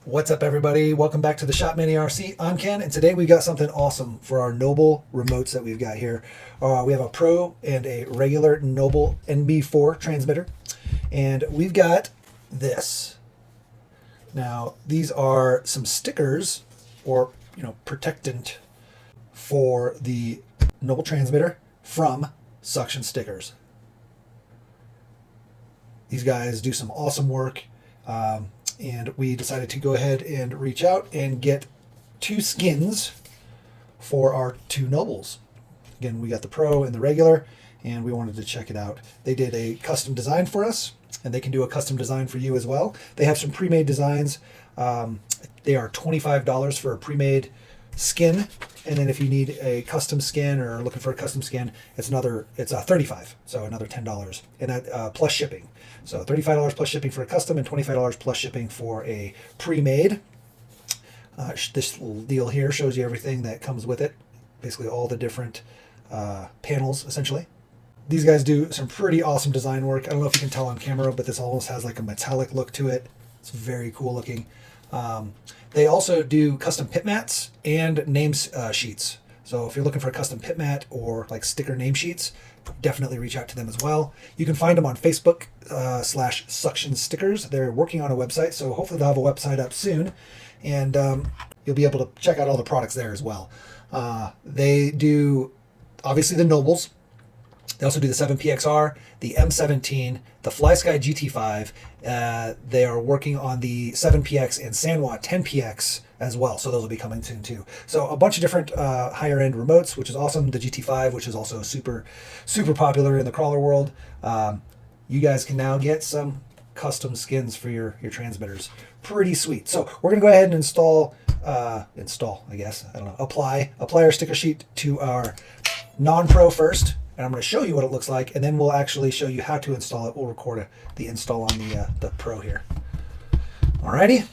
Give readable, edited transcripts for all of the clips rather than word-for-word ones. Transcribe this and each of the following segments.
What's up, everybody? Welcome back to the Shop Mini RC. I'm Ken, and today we got something awesome for our Noble remotes that we've got here. We have a Pro and a regular Noble NB4 transmitter, and we've got this. Now, these are some stickers, or protectant for the Noble transmitter from Suction Stickers. These guys do some awesome work. And we decided to go ahead and reach out and get two skins for our two Nobles. Again, we got the Pro and the regular, and we wanted to check it out. They did a custom design for us, and they can do a custom design for you as well. They have some pre-made designs. They are $25 for a pre-made skin, and then if you need a custom skin or looking for a custom skin, it's $35, so another $10, and that plus shipping. So $35 plus shipping for a custom and $25 plus shipping for a pre-made. This deal here shows you everything that comes with it, basically all the different panels essentially. These guys do some pretty awesome design work. I don't know if you can tell on camera, but this almost has like a metallic look to it. It's very cool looking. They also do custom pit mats and name sheets. So if you're looking for a custom pit mat or like sticker name sheets, definitely reach out to them as well. You can find them on Facebook /Suction Stickers. They're working on a website, so hopefully they'll have a website up soon, and you'll be able to check out all the products there as well. They do obviously the Nobles. They also do the 7PXR, the M17, the FlySky GT5. They are working on the 7PX and Sanwa 10PX as well, so those will be coming soon too. So a bunch of different higher end remotes, which is awesome. The GT5, which is also super popular in the crawler world. You guys can now get some custom skins for your transmitters. Pretty sweet. So we're gonna go ahead and install, I guess, I don't know, apply our sticker sheet to our non-Pro first. And I'm going to show you what it looks like, and then we'll actually show you how to install it. We'll record the install on the Pro here. Alrighty.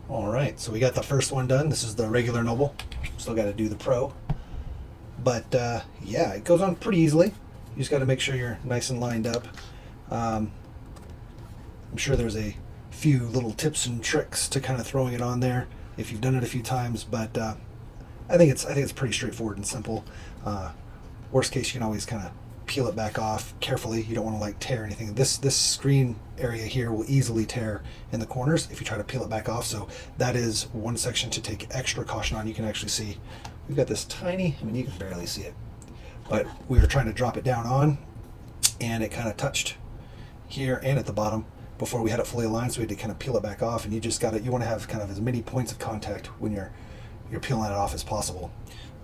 Alright, so we got the first one done. This is the regular Noble. Still got to do the Pro. But yeah, it goes on pretty easily. You just got to make sure you're nice and lined up. I'm sure there's a few little tips and tricks to kind of throwing it on there if you've done it a few times, but I think it's pretty straightforward and simple. Worst case, you can always kind of peel it back off carefully. You don't want to like tear anything. This screen area here will easily tear in the corners if you try to peel it back off. So that is one section to take extra caution on. You can actually see we've got this tiny, I mean, you can barely see it, but we were trying to drop it down on, and it kind of touched here and at the bottom before we had it fully aligned, so we had to kind of peel it back off. And you just got to, you want to have kind of as many points of contact when you're peeling it off as possible.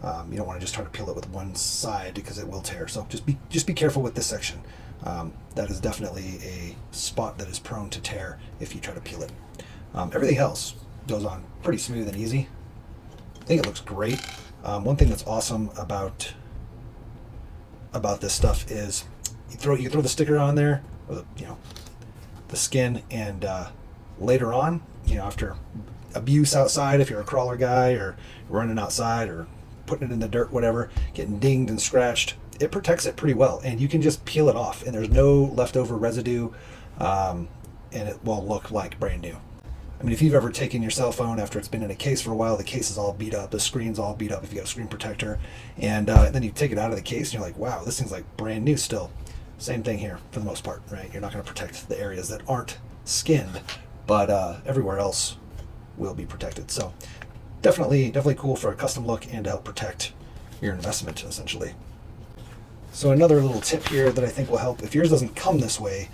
You don't want to just try to peel it with one side because it will tear. So just be careful with this section. That is definitely a spot that is prone to tear if you try to peel it. Everything else goes on pretty smooth and easy. I think it looks great. One thing that's awesome about this stuff is you throw the sticker on there, or the skin, and later on, after abuse outside, if you're a crawler guy or running outside or putting it in the dirt, whatever, getting dinged and scratched, it protects it pretty well, and you can just peel it off, and there's no leftover residue, and it will look like brand new. I mean, if you've ever taken your cell phone after it's been in a case for a while, the case is all beat up, the screen's all beat up if you got a screen protector, and then you take it out of the case and you're like, wow, this thing's like brand new still. Same thing here for the most part, right? You're not going to protect the areas that aren't skinned, but everywhere else will be protected. So definitely cool for a custom look and to help protect your investment essentially. So another little tip here that I think will help, if yours doesn't come this way,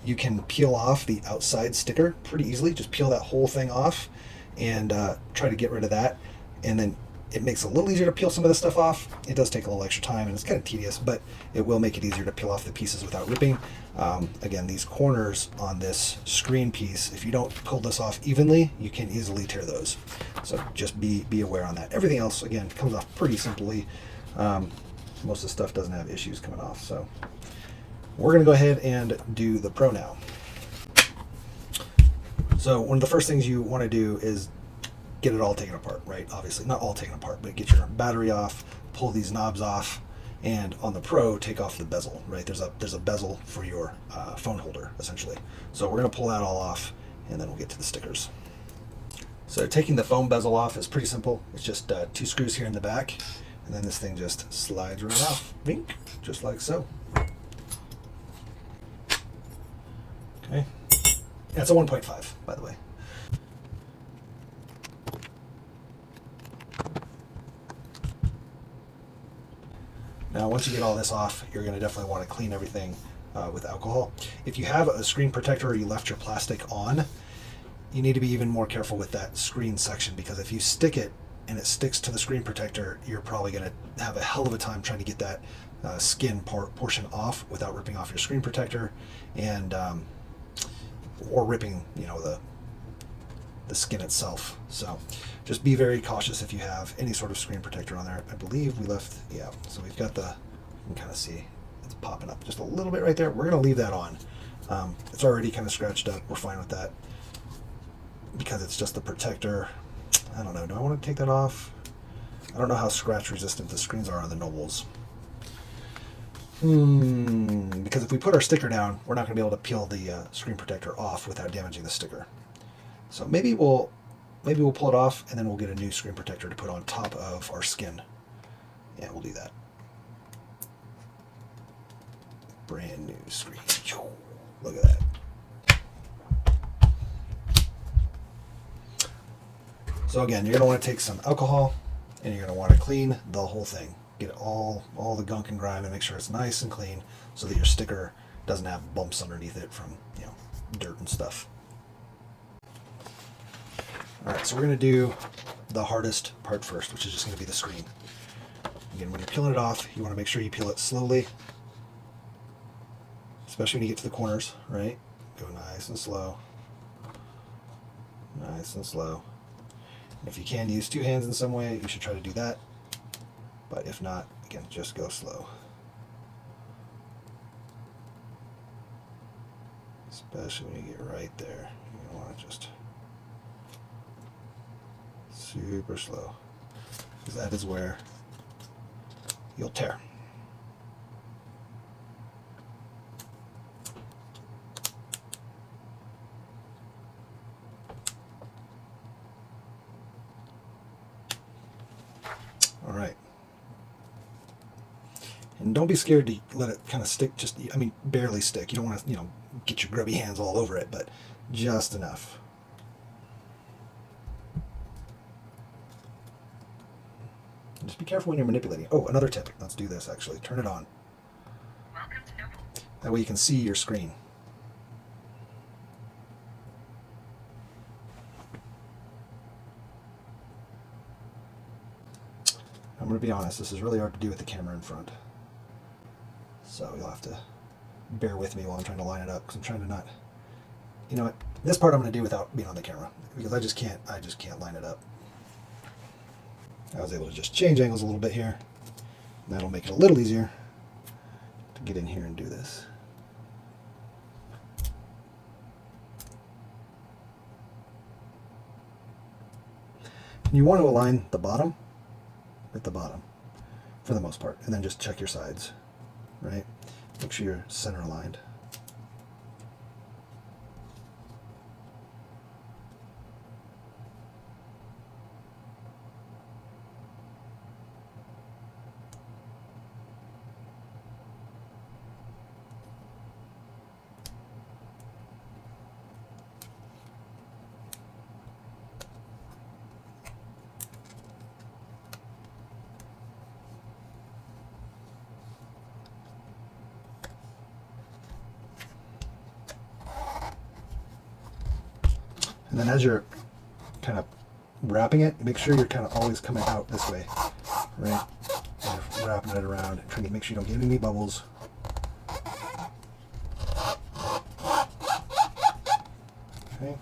you can peel off the outside sticker pretty easily. Just peel that whole thing off and try to get rid of that, and then it makes it a little easier to peel some of this stuff off. It does take a little extra time and it's kind of tedious, but it will make it easier to peel off the pieces without ripping. Again, these corners on this screen piece, if you don't pull this off evenly, you can easily tear those. So just be aware on that. Everything else, again, comes off pretty simply. Most of the stuff doesn't have issues coming off. So we're going to go ahead and do the Pro now. So one of the first things you want to do is get it all taken apart, right? Obviously, not all taken apart, but get your battery off, pull these knobs off, and on the Pro, take off the bezel, right? There's a bezel for your phone holder, essentially. So we're gonna pull that all off, and then we'll get to the stickers. So taking the foam bezel off is pretty simple. It's just 2 screws here in the back, and then this thing just slides right off, Bink, just like so. Okay, that's a 1.5, by the way. Now, once you get all this off, you're going to definitely want to clean everything with alcohol. If you have a screen protector or you left your plastic on, you need to be even more careful with that screen section, because if you stick it and it sticks to the screen protector, you're probably going to have a hell of a time trying to get that skin portion off without ripping off your screen protector, and or ripping, you know, the skin itself. So just be very cautious if you have any sort of screen protector on there. I believe we left, yeah, so we've got the, you can kind of see it's popping up just a little bit right there. We're going to leave that on. It's already kind of scratched up. We're fine with that because it's just the protector. I don't know, do I want to take that off? I don't know how scratch resistant the screens are on the Nobles. Because if we put our sticker down, we're not going to be able to peel the screen protector off without damaging the sticker. So maybe we'll pull it off, and then we'll get a new screen protector to put on top of our skin. Yeah, we'll do that. Brand new screen. Look at that. So again, you're going to want to take some alcohol, and you're going to want to clean the whole thing. Get all the gunk and grime and make sure it's nice and clean so that your sticker doesn't have bumps underneath it from, you know, dirt and stuff. Alright, so we're going to do the hardest part first, which is just going to be the screen. Again, when you're peeling it off, you want to make sure you peel it slowly, especially when you get to the corners, right? Go nice and slow. Nice and slow. And if you can use 2 hands in some way, you should try to do that. But if not, again, just go slow. Especially when you get right there. You want to just super slow, because that is where you'll tear. All right. And don't be scared to let it kind of stick, just, I mean, barely stick. You don't want to, you know, get your grubby hands all over it, but just enough. Just be careful when you're manipulating. Oh, another tip. Let's do this, actually. Turn it on. Welcome to Noble. That way you can see your screen. I'm going to be honest, this is really hard to do with the camera in front. So you'll have to bear with me while I'm trying to line it up, because I'm trying to not, you know what, this part I'm going to do without being on the camera, because I just can't line it up. I was able to just change angles a little bit here. That'll make it a little easier to get in here and do this. And you want to align the bottom with the bottom for the most part, and then just check your sides, right? Make sure you're center aligned. And then as you're kind of wrapping it, make sure you're kind of always coming out this way, right? And you're wrapping it around, trying to make sure you don't get any bubbles. Okay.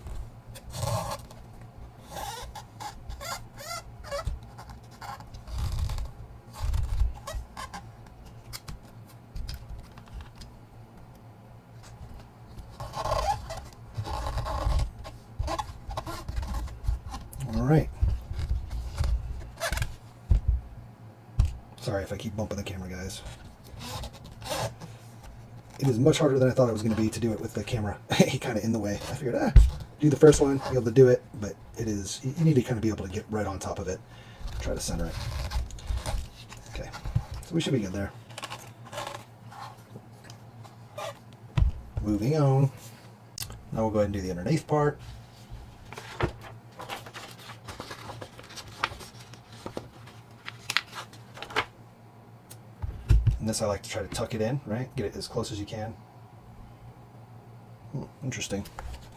All right, Sorry if I keep bumping the camera, guys. It is much harder than I thought it was going to be to do it with the camera kind of in the way. I figured, do the first one, be able to do it, but it is, you need to kind of be able to get right on top of it. Try to center it. Okay, so we should be good there. Moving on. Now we'll go ahead and do the underneath part. And this I like to try to tuck it in, right? Get it as close as you can. Interesting.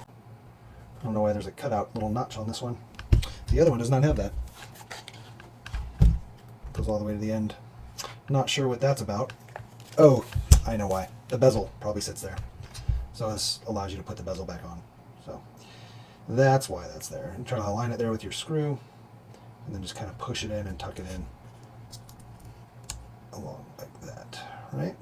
I don't know why there's a cutout little notch on this one. The other one does not have that. Goes all the way to the end. Not sure what that's about. Oh, I know why. The bezel probably sits there. So this allows you to put the bezel back on. So that's why that's there. And try to align it there with your screw. And then just kind of push it in and tuck it in. Along like that, right?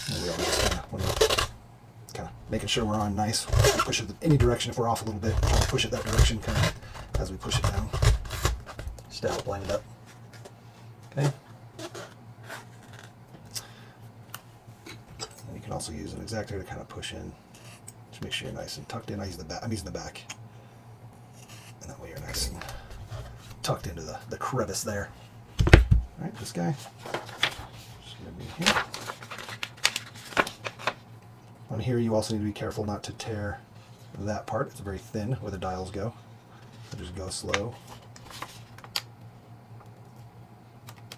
And we always just kind of making sure we're on nice. Push it any direction. If we're off a little bit, try to push it that direction kind of as we push it down, just to help line it up. Okay. And you can also use an exactor to kind of push in, to make sure you're nice and tucked in. I'm using the back. And that way you're nice and tucked into the crevice there. Alright, this guy. Just gonna be here. On here you also need to be careful not to tear that part. It's very thin where the dials go. So just go slow.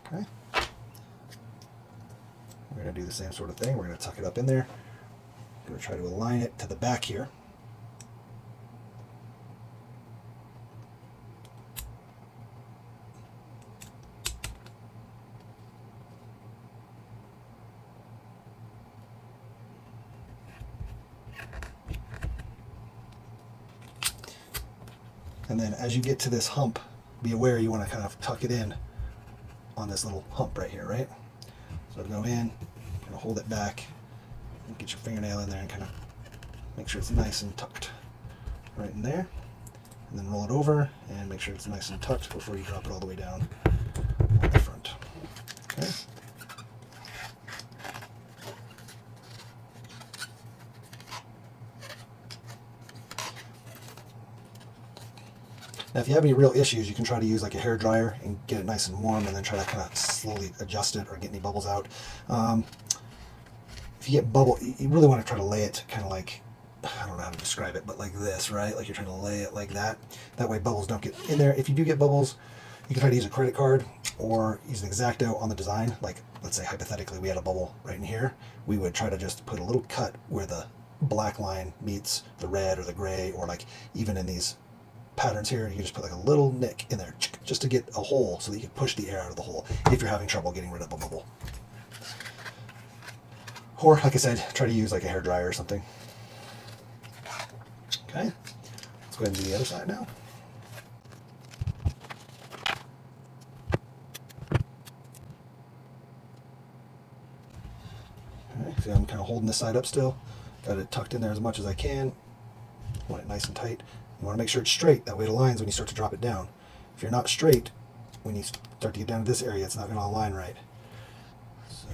Okay. We're going to do the same sort of thing. We're going to tuck it up in there. I'm going to try to align it to the back here. And then as you get to this hump, be aware you want to kind of tuck it in on this little hump right here, right? So go in, kind of hold it back, and get your fingernail in there and kind of make sure it's nice and tucked right in there. And then roll it over and make sure it's nice and tucked before you drop it all the way down on the front. Okay. Now if you have any real issues, you can try to use like a hair dryer and get it nice and warm and then try to kind of slowly adjust it or get any bubbles out. If you get bubble, you really want to try to lay it kind of like, I don't know how to describe it, but like this, right? Like you're trying to lay it like that. That way bubbles don't get in there. If you do get bubbles, you can try to use a credit card or use an X-Acto on the design. Like let's say hypothetically we had a bubble right in here. We would try to just put a little cut where the black line meets the red or the gray, or like even in these patterns here, you can just put like a little nick in there just to get a hole so that you can push the air out of the hole if you're having trouble getting rid of a bubble. Or, like I said, try to use like a hair dryer or something. Okay, let's go ahead and do the other side now. Okay, see I'm kind of holding this side up still. Got it tucked in there as much as I can. Want it nice and tight. You want to make sure it's straight, that way it aligns when you start to drop it down. If you're not straight, when you start to get down to this area, it's not going to align right. So,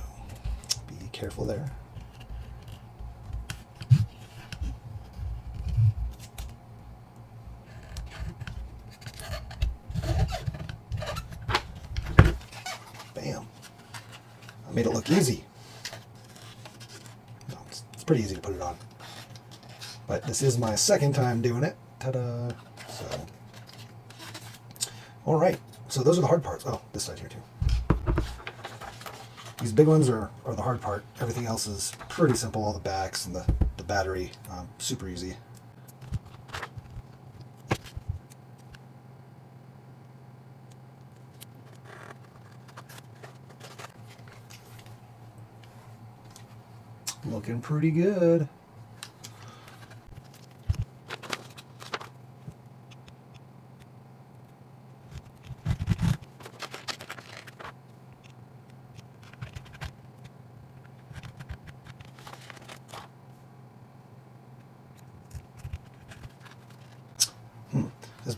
be careful there. Bam. I made it look easy. No, it's pretty easy to put it on. But this is my second time doing it. Ta-da! So, all right. So those are the hard parts. Oh, this side here too. These big ones are the hard part. Everything else is pretty simple. All the backs and the battery, super easy. Looking pretty good.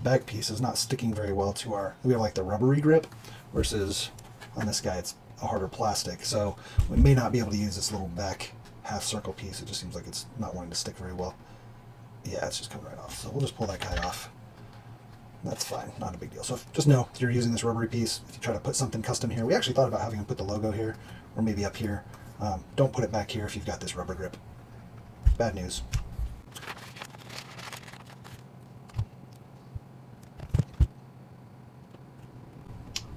back piece is not sticking very well to our, we have like the rubbery grip, versus on this guy it's a harder plastic. So we may not be able to use this little back half circle piece. It just seems like it's not wanting to stick very well. Yeah, it's just coming right off. So we'll just pull that guy off. That's fine, not a big deal. So just know if you're using this rubbery piece, if you try to put something custom here, we actually thought about having him put the logo here, or maybe up here. Don't put it back here if you've got this rubber grip. Bad news.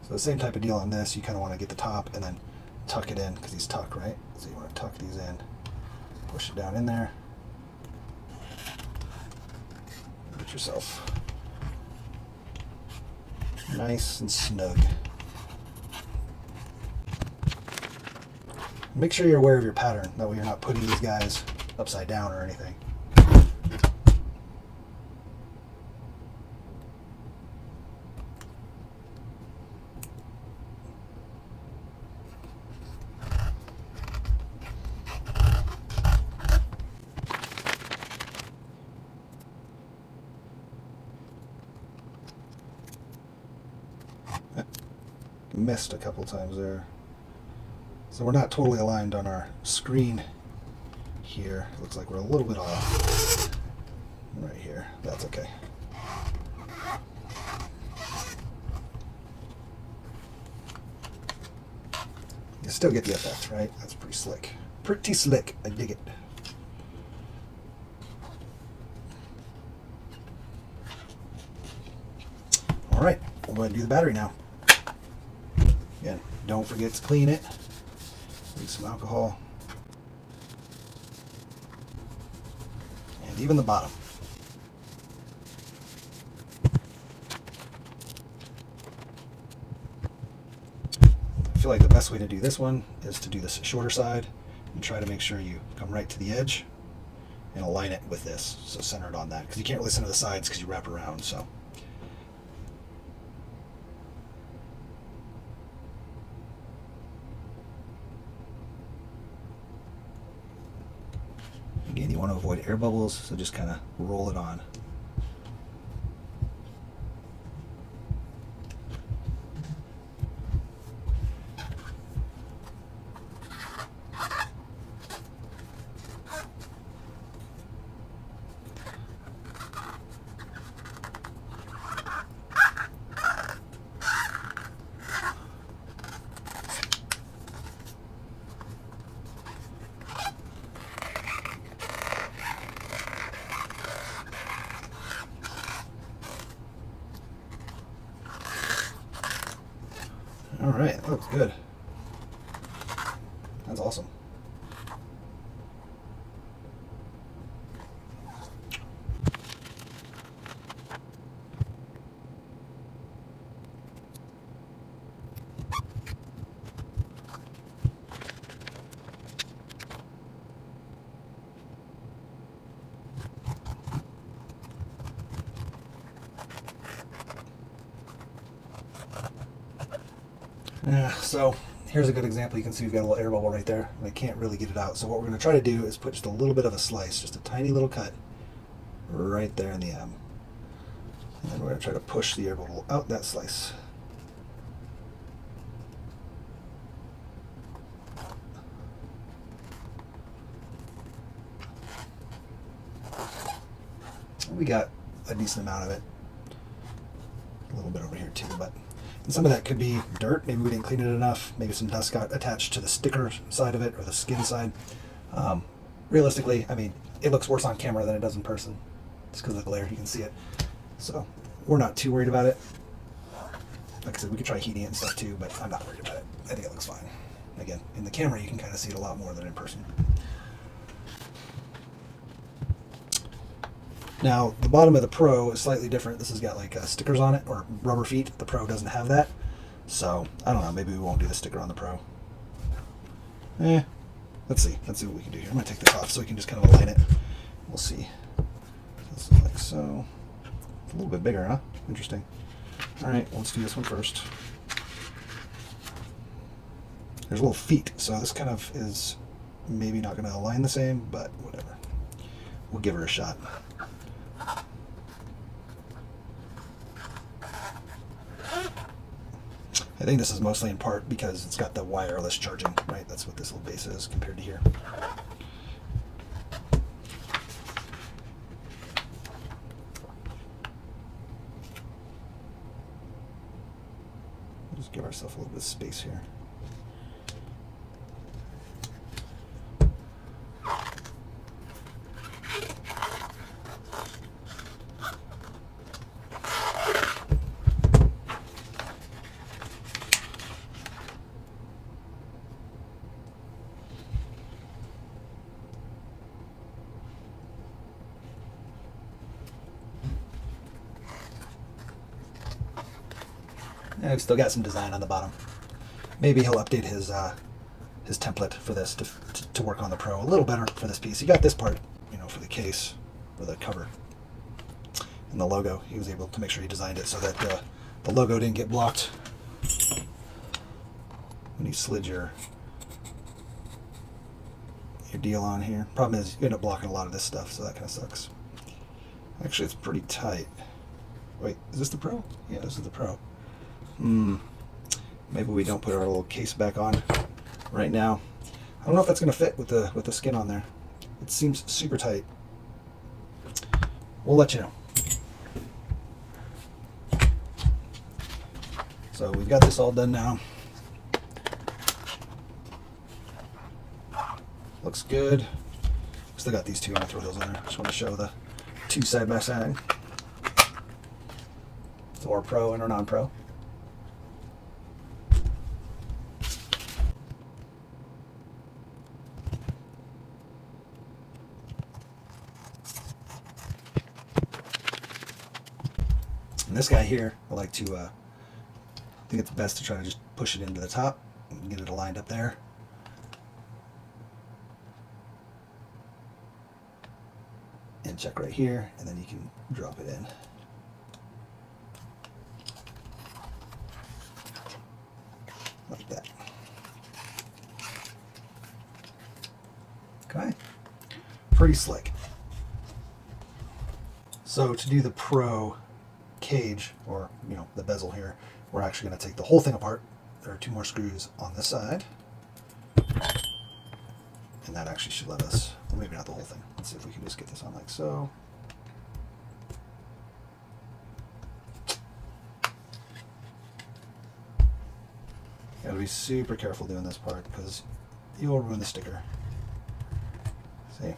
So the same type of deal on this, you kind of want to get the top and then tuck it in, because these tuck, right? So you want to tuck these in, push it down in there, get yourself nice and snug. Make sure you're aware of your pattern, that way you're not putting these guys upside down or anything. Missed a couple times there. So we're not totally aligned on our screen here. It looks like we're a little bit off right here. That's okay. You still get the effect, right? That's pretty slick. Pretty slick. I dig it. All right, we'll go ahead and do the battery now. Again, don't forget to clean it. Use some alcohol. And even the bottom. I feel like the best way to do this one is to do this shorter side and try to make sure you come right to the edge and align it with this. So center it on that, because you can't really center the sides because you wrap around. So. Again, you want to avoid air bubbles, so just kind of roll it on. All right, that looks good. That's awesome. Yeah, so here's a good example. You can see we've got a little air bubble right there, and I can't really get it out. So what we're going to try to do is put just a little bit of a slice, just a tiny little cut right there in the M. And then we're going to try to push the air bubble out that slice. We got a decent amount of it. A little bit over here too, but and some of that could be dirt. Maybe we didn't clean it enough. Maybe some dust got attached to the sticker side of it or the skin side. Realistically, I mean, it looks worse on camera than it does in person. Just because of the glare, you can see it. So we're not too worried about it. Like I said, we could try heating it and stuff too, but I'm not worried about it. I think it looks fine. Again, in the camera, you can kind of see it a lot more than in person. Now, the bottom of the Pro is slightly different. This has got like stickers on it, or rubber feet. The Pro doesn't have that. So, I don't know. Maybe we won't do the sticker on the Pro. Let's see. Let's see what we can do here. I'm going to take this off so we can just kind of align it. We'll see. This is like so. It's a little bit bigger, huh? Interesting. All right, let's do this one first. There's little feet, so this kind of is maybe not going to align the same, but whatever. We'll give her a shot. I think this is mostly in part because it's got the wireless charging, right? That's what this little base is compared to here. Just give ourselves a little bit of space here. And I've still got some design on the bottom. Maybe he'll update his template for this to work on the Pro a little better for this piece. He got this part, you know, for the case, for the cover, and the logo. He was able to make sure he designed it so that the logo didn't get blocked when you slid your deal on here. Problem is, you end up blocking a lot of this stuff, so that kind of sucks. Actually, it's pretty tight. Wait, is this the Pro? Yeah, this is the Pro. Maybe we don't put our little case back on right now. I don't know if that's going to fit with the skin on there. It seems super tight. We'll let you know. So we've got this all done now. Looks good. Still got these two. I'm going to throw those in there. Just want to show the two side by side. So our Pro and our non-Pro. And this guy here, I like to, I think it's best to try to just push it into the top and get it aligned up there. And check right here, and then you can drop it in. Like that. Okay. Pretty slick. So to do the Pro cage, or you know, the bezel here, we're actually going to take the whole thing apart. There are two more screws on this side, and that actually should let us, well, maybe not the whole thing. Let's see if we can just get this on like so. You gotta be super careful doing this part because you'll ruin the sticker. See?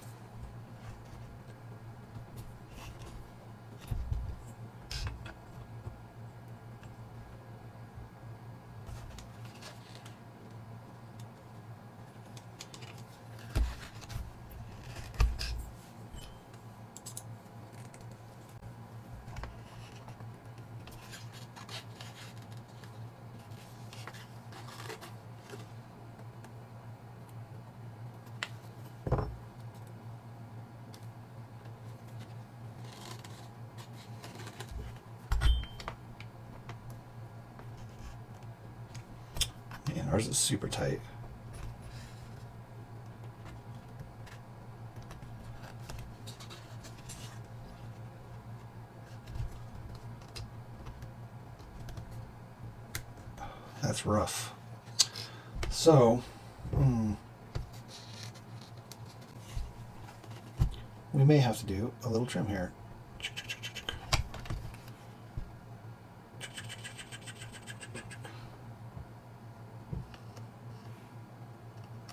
Man, ours is super tight. That's rough. So, we may have to do a little trim here.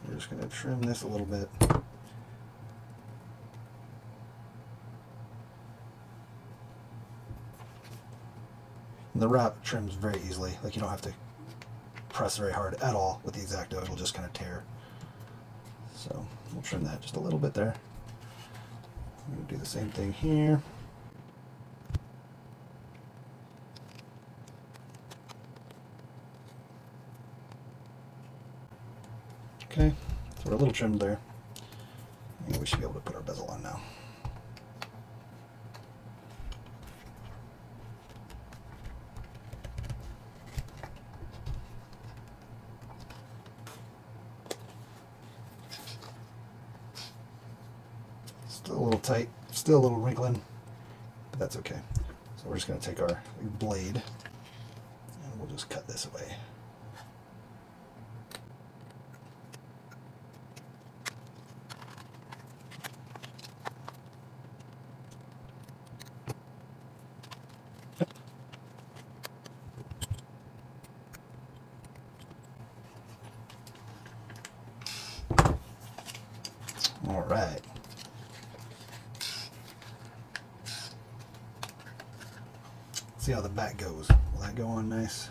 We're just going to trim this a little bit. And the wrap trims very easily. Like, you don't have to press very hard at all with the X-Acto. It'll just kind of tear. So we'll trim that just a little bit there. I'm going to do the same thing here. Okay, so we're a little trimmed there. And we should be able to put our bezel on now. Still a little tight, still a little wrinkling, but that's okay. So we're just going to take our blade and we'll just cut this away. see how the back goes. Will that go on nice?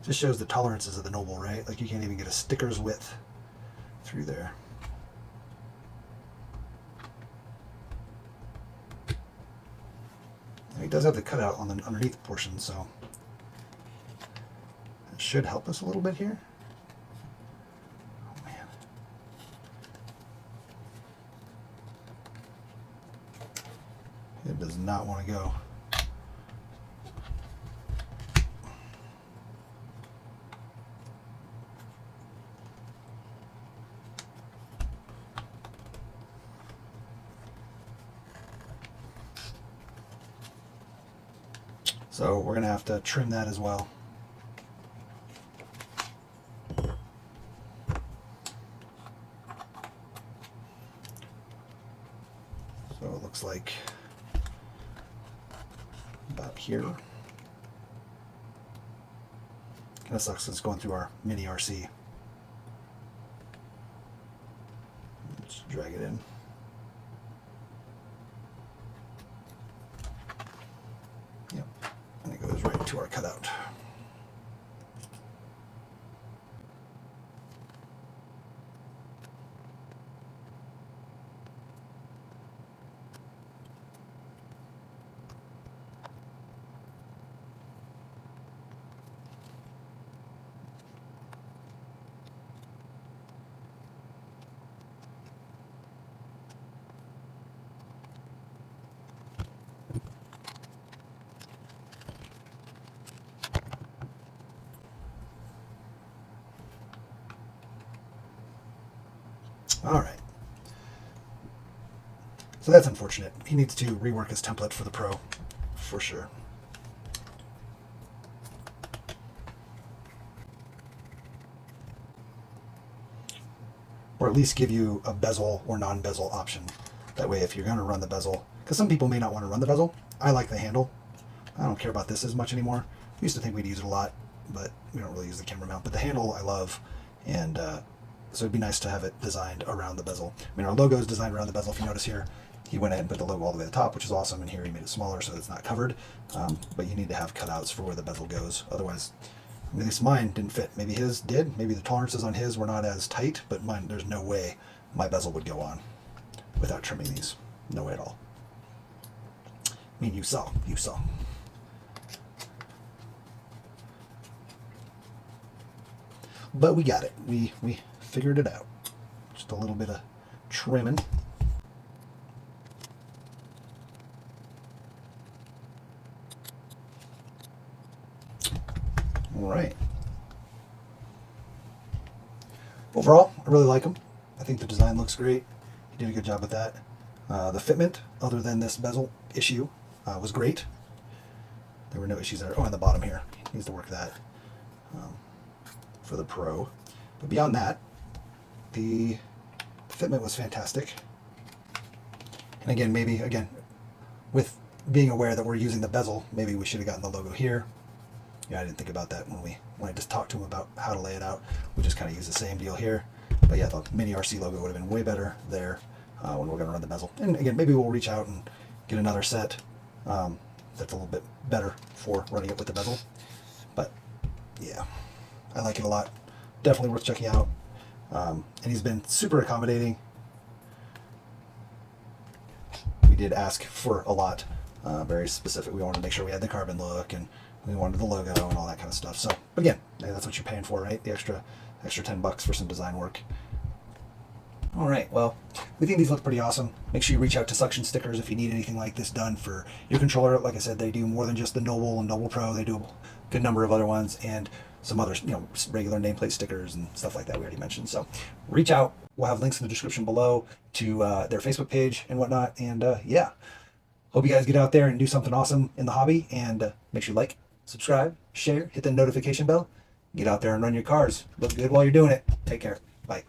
Just shows the tolerances of the Noble, right? Like you can't even get a sticker's width through there. And he does have the cutout on the underneath portion, so it should help us a little bit here. Oh man. It does not want to go. So we're going to have to trim that as well. So it looks like about here. Kind of sucks 'cause it's going through our mini RC. Let's drag it in. Yep. And it goes right to our cutout. All right. So that's unfortunate. He needs to rework his template for the Pro, for sure. Or at least give you a bezel or non-bezel option. That way, if you're going to run the bezel, because some people may not want to run the bezel. I like the handle. I don't care about this as much anymore. We used to think we'd use it a lot, but we don't really use the camera mount. But the handle I love, and so it'd be nice to have it designed around the bezel. I mean, our logo is designed around the bezel. If you notice here, he went ahead and put the logo all the way to the top, which is awesome. And here he made it smaller so that it's not covered. But you need to have cutouts for where the bezel goes. Otherwise, at least mine didn't fit. Maybe his did. Maybe the tolerances on his were not as tight, but mine, there's no way my bezel would go on without trimming these. No way at all. I mean, you saw. But we got it. We figured it out. Just a little bit of trimming. All right. Overall, I really like him. I think the design looks great. He did a good job with that. The fitment, other than this bezel issue, was great. There were no issues there. Oh, on the bottom here. He needs to work that for the Pro. But beyond that, the fitment was fantastic. And again, maybe, with being aware that we're using the bezel, maybe we should have gotten the logo here. Yeah, I didn't think about that when I just talked to him about how to lay it out. We just kind of use the same deal here. But yeah, the mini RC logo would have been way better there when we're going to run the bezel. And again, maybe we'll reach out and get another set that's a little bit better for running it with the bezel. But yeah, I like it a lot. Definitely worth checking out. And he's been super accommodating. We did ask for a lot, very specific. We wanted to make sure we had the carbon look, and we wanted the logo and all that kind of stuff. So, but again, that's what you're paying for, right? The extra $10 for some design work. All right, well, we think these look pretty awesome. Make sure you reach out to Suction Stickers if you need anything like this done for your controller. Like I said, they do more than just the Noble and Noble Pro. They do a good number of other ones and some other, regular nameplate stickers and stuff like that we already mentioned. So reach out. We'll have links in the description below to their Facebook page and whatnot. And yeah, hope you guys get out there and do something awesome in the hobby. And make sure you like, subscribe, share, hit the notification bell. Get out there and run your cars. Look good while you're doing it. Take care. Bye.